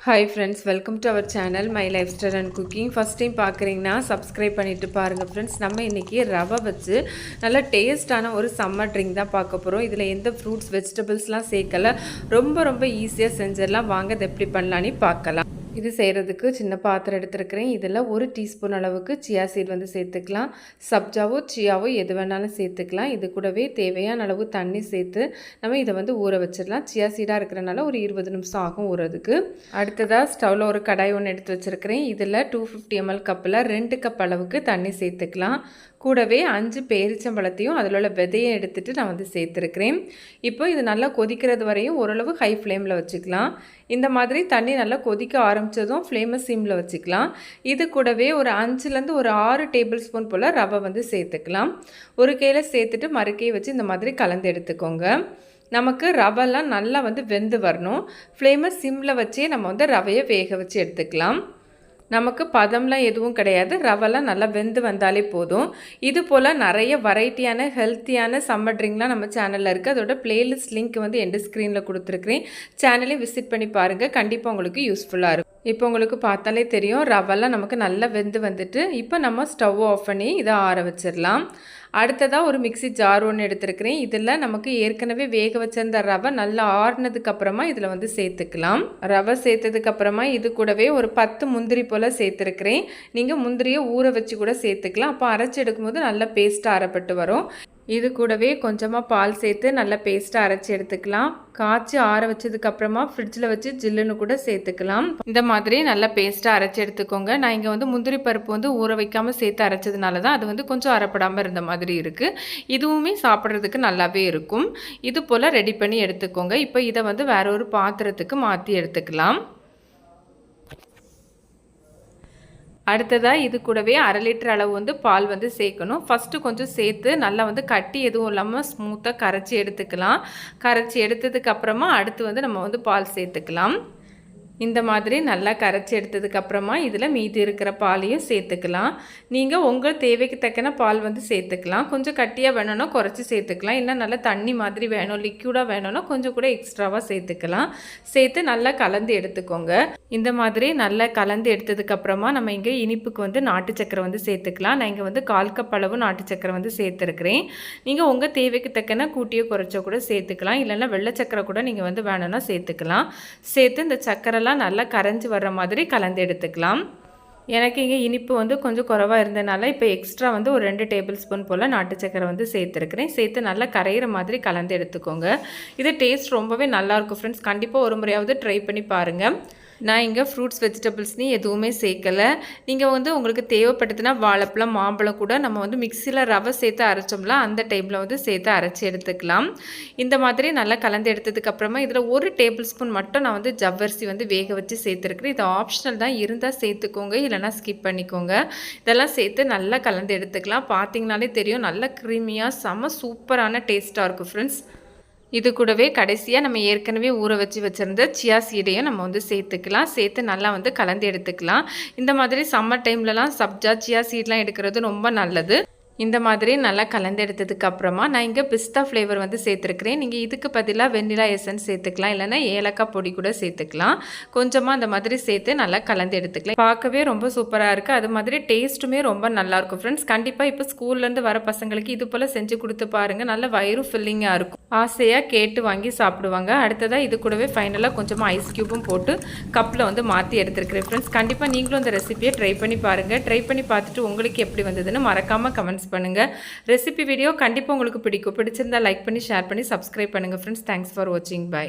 Hi friends, welcome to our channel My Lifestyle and Cooking. First time பார்க்குறீங்கன்னா subscribe பண்ணிட்டு பாருங்க friends. நம்ம இன்னைக்கு ரவை வச்சு நல்ல டேஸ்டான ஒரு சம்மர் ட்ரிங்க் தான் பார்க்க போறோம். இதுல எந்த ஃப்ரூட்ஸ் வெஜிடபிள்ஸ்லாம் சேர்க்கல. ரொம்ப ஈஸியா செஞ்சிரலாம். வாங்க இது எப்படி பண்ணலாம்னு பார்க்கலாம். இது செய்கிறதுக்கு சின்ன பாத்திரம் எடுத்துருக்கிறேன். இதில் 1 டீஸ்பூன் அளவுக்கு சியா சீட் வந்து சேர்த்துக்கலாம். சப்ஜாவோ சியாவோ எது வேணாலும் சேர்த்துக்கலாம். இது கூடவே தேவையான அளவு தண்ணி சேர்த்து நம்ம இதை வந்து ஊற வச்சிடலாம். சியா சீடாக இருக்கிறனால ஒரு 20 நிமிஷம் ஆகும் ஊறதுக்கு. அடுத்ததாக ஸ்டவ்வில் ஒரு கடாய் ஒன்று எடுத்து வச்சுருக்கிறேன். இதில் 250 ml கப்பில் 2 கப் அளவுக்கு தண்ணி சேர்த்துக்கலாம். கூடவே 5 பேரிச்சம்பழத்தையும் அதில் உள்ள விதையை எடுத்துகிட்டு நான் வந்து சேர்த்துருக்கிறேன். இப்போ இது நல்லா கொதிக்கிறது வரையும் ஓரளவு ஹை ஃப்ளேமில் வச்சுக்கலாம். இந்த மாதிரி தண்ணி நல்லா கொதிக்க ஆரம்பித்ததும் ஃப்ளேமை சிம்மில் வச்சுக்கலாம். இது கூடவே ஒரு 5லேருந்து ஒரு 6 டேபிள் ஸ்பூன் போல் ரவை வந்து சேர்த்துக்கலாம். ஒரு கையில் சேர்த்துட்டு மறுக்கையை வச்சு இந்த மாதிரி கலந்து எடுத்துக்கோங்க. நமக்கு ரவைலாம் நல்லா வந்து வெந்து வரணும். ஃப்ளேமை சிம்மில் வச்சே நம்ம வந்து ரவையை வேக வச்சு எடுத்துக்கலாம். நமக்கு பதம்லாம் எதுவும் கிடையாது. ரவெல்லாம் நல்லா வெந்து வந்தாலே போதும். இது போல் நிறைய வெரைட்டியான ஹெல்த்தியான சம்மர் ட்ரிங்க்லாம் நம்ம சேனலில் இருக்குது. அதோட பிளேலிஸ்ட் லிங்க் வந்து எண்ட் ஸ்க்ரீனில் கொடுத்துருக்குறேன். சேனலையும் விசிட் பண்ணி பாருங்கள். கண்டிப்பாக உங்களுக்கு யூஸ்ஃபுல்லாக இருக்கும். இப்போ உங்களுக்கு பார்த்தாலே தெரியும் ரவெல்லாம் நமக்கு நல்லா வெந்து வந்துட்டு இப்போ நம்ம ஸ்டவ் ஆஃப் பண்ணி இதை ஆற வச்சிடலாம். அடுத்ததாக ஒரு மிக்சி ஜார் ஒன்று எடுத்துருக்கிறேன். இதில் நமக்கு ஏற்கனவே வேக வச்சிருந்த ரவை நல்லா ஆறுனதுக்கப்புறமா இதில் வந்து சேர்த்துக்கலாம். ரவை சேர்த்ததுக்கப்புறமா இது கூடவே ஒரு 10 முந்திரி போல் சேர்த்துருக்கிறேன். நீங்கள் முந்திரியை ஊற வச்சு கூட சேர்த்துக்கலாம். அப்போ அரைச்சி எடுக்கும்போது நல்லா பேஸ்ட்டாக அரைப்பட்டு வரும். இது கூடவே கொஞ்சமாக பால் சேர்த்து நல்லா பேஸ்ட்டாக அரைச்சி எடுத்துக்கலாம். காய்ச்சி ஆற வச்சதுக்கப்புறமா ஃப்ரிட்ஜில் வச்சு ஜில்லுன்னு கூட சேர்த்துக்கலாம். இந்த மாதிரி நல்லா பேஸ்ட்டாக அரைச்சி எடுத்துக்கோங்க. நான் இங்கே வந்து முந்திரி பருப்பு வந்து ஊற வைக்காமல் சேர்த்து அரைச்சதுனால தான் அது வந்து கொஞ்சம் அரைப்படாமல் இருந்த மாதிரி இருக்குது. இதுவுமே சாப்பிட்றதுக்கு நல்லாவே இருக்கும். இது போல் ரெடி பண்ணி எடுத்துக்கோங்க. இப்போ இதை வந்து வேற ஒரு பாத்திரத்துக்கு மாற்றி எடுத்துக்கலாம். அடுத்ததாக இது கூடவே 1/2 லிட்டர் அளவு வந்து பால் வந்து சேர்க்கணும். ஃபஸ்ட்டு கொஞ்சம் சேர்த்து நல்லா வந்து கட்டி எதுவும் இல்லாமல் ஸ்மூத்தாக கரைச்சி எடுத்துக்கலாம். கரைச்சி எடுத்ததுக்கப்புறமா அடுத்து வந்து நம்ம வந்து பால் சேர்த்துக்கலாம். இந்த மாதிரி நல்லா கரைச்சி எடுத்ததுக்கப்புறமா இதில் மீதி இருக்கிற பாலையும் சேர்த்துக்கலாம். நீங்கள் உங்கள் தேவைக்கு தக்கன பால் வந்து சேர்த்துக்கலாம். கொஞ்சம் கட்டியாக வேணும்னா குறைச்சி சேர்த்துக்கலாம். இல்லை நல்லா தண்ணி மாதிரி வேணும், லிக்யூடாக வேணும்னா கொஞ்சம் கூட எக்ஸ்ட்ராவாக சேர்த்துக்கலாம். சேர்த்து நல்லா கலந்து எடுத்துக்கோங்க. இந்த மாதிரி நல்லா கலந்து எடுத்ததுக்கப்புறமா நம்ம இங்கே இனிப்புக்கு வந்து நாட்டு சக்கரை வந்து சேர்த்துக்கலாம். நான் இங்கே வந்து 1/4 கப் அளவு நாட்டு சக்கரை வந்து சேர்த்துருக்கிறேன். நீங்கள் உங்கள் தேவைக்கு தக்கன கூட்டியோ குறைச்சோ கூட சேர்த்துக்கலாம். இல்லைன்னா வெள்ளை சக்கரை கூட நீங்கள் வந்து வேணும்னா சேர்த்துக்கலாம். சேர்த்து இந்த சக்கரை நல்லா கரைஞ்சி வர்ற மாதிரி கலந்து எடுத்துக்கலாம். எனக்கு இங்கே இனிப்பு வந்து கொஞ்சம் குறைவாக இருந்தனால இப்போ எக்ஸ்ட்ரா வந்து ஒரு 2 டேபிள் ஸ்பூன் போல் நாட்டு சக்கரை வந்து சேர்த்துருக்கிறேன். சேர்த்து நல்லா கரையிற மாதிரி கலந்து எடுத்துக்கோங்க. இது டேஸ்ட் ரொம்பவே நல்லாயிருக்கும் ஃப்ரெண்ட்ஸ். கண்டிப்பாக ஒரு முறையாவது ட்ரை பண்ணி பாருங்கள். நான் இங்கே ஃப்ரூட்ஸ் வெஜிடபிள்ஸ்னு எதுவுமே சேர்க்கலை. நீங்கள் வந்து உங்களுக்கு தேவைப்பட்டதுன்னா வாழைப்பழம், மாம்பழம் கூட நம்ம வந்து மிக்சியில் ரவை சேர்த்து அரைச்சோம்ல அந்த டைமில் வந்து சேர்த்து அரைச்சி எடுத்துக்கலாம். இந்த மாதிரி நல்லா கலந்து எடுத்ததுக்கப்புறமா இதில் 1 டேபிள் ஸ்பூன் மட்டும் நான் வந்து ஜவ்வரிசி வந்து வேக வச்சு சேர்த்துருக்கிறேன். இது ஆப்ஷனல் தான், இருந்தால் சேர்த்துக்கோங்க, இல்லைனா ஸ்கிப் பண்ணிக்கோங்க. இதெல்லாம் சேர்த்து நல்லா கலந்து எடுத்துக்கலாம். பார்த்தீங்கனாலே தெரியும் நல்லா க்ரீமியாக செம்ம சூப்பரான டேஸ்ட்டாக இருக்கும் ஃப்ரெண்ட்ஸ். இது கூடவே கடைசியாக நம்ம ஏற்கனவே ஊற வச்சு வச்சுருந்த சியா சீடையும் நம்ம வந்து சேர்த்துக்கலாம். சேர்த்து நல்லா வந்து கலந்து எடுத்துக்கலாம். இந்த மாதிரி சம்மர் டைம்லலாம் சப்ஜா சியா சீட்லாம் எடுக்கிறது ரொம்ப நல்லது. இந்த மாதிரி நல்லா கலந்து எடுத்ததுக்கப்புறமா நான் இங்கே பிஸ்தா ஃப்ளேவர் வந்து சேர்த்துருக்கிறேன். நீங்கள் இதுக்கு பதிலாக வெண்ணிலா எசன்ஸ் சேர்த்துக்கலாம், இல்லைனா ஏலக்காய் பொடி கூட சேர்த்துக்கலாம். கொஞ்சமாக அந்த மாதிரி சேர்த்து நல்லா கலந்து எடுத்துக்கலாம். பார்க்கவே ரொம்ப சூப்பராக இருக்குது. அது மாதிரி டேஸ்ட்டுமே ரொம்ப நல்லாயிருக்கும் ஃப்ரெண்ட்ஸ். கண்டிப்பாக இப்போ ஸ்கூல்லேருந்து வர பசங்களுக்கு இது போல் செஞ்சு கொடுத்து பாருங்கள். நல்ல வயிறும் ஃபில்லிங்காக இருக்கும். ஆசையாக கேட்டு வாங்கி சாப்பிடுவாங்க. அடுத்ததாக இது கூடவே ஃபைனலாக கொஞ்சமாக ஐஸ் க்யூப்பும் போட்டு கப்பில் வந்து மாற்றி எடுத்துருக்கிறேன் ஃப்ரெண்ட்ஸ். கண்டிப்பாக நீங்களும் இந்த ரெசிபியை ட்ரை பண்ணி பாருங்கள். ட்ரை பண்ணி பார்த்துட்டு உங்களுக்கு எப்படி வந்ததுன்னு மறக்காமல் கமெண்ட்ஸ் பண்ணுங்க. ரெசிபி வீடியோ கண்டிப்பாக உங்களுக்கு பிடிக்கும். பிடிச்சிருந்தா லைக் பண்ணி ஷேர் பண்ணி சப்ஸ்கிரைப் பண்ணுங்க ஃப்ரெண்ட்ஸ். தேங்க்ஸ் ஃபார் வாட்சிங். பை.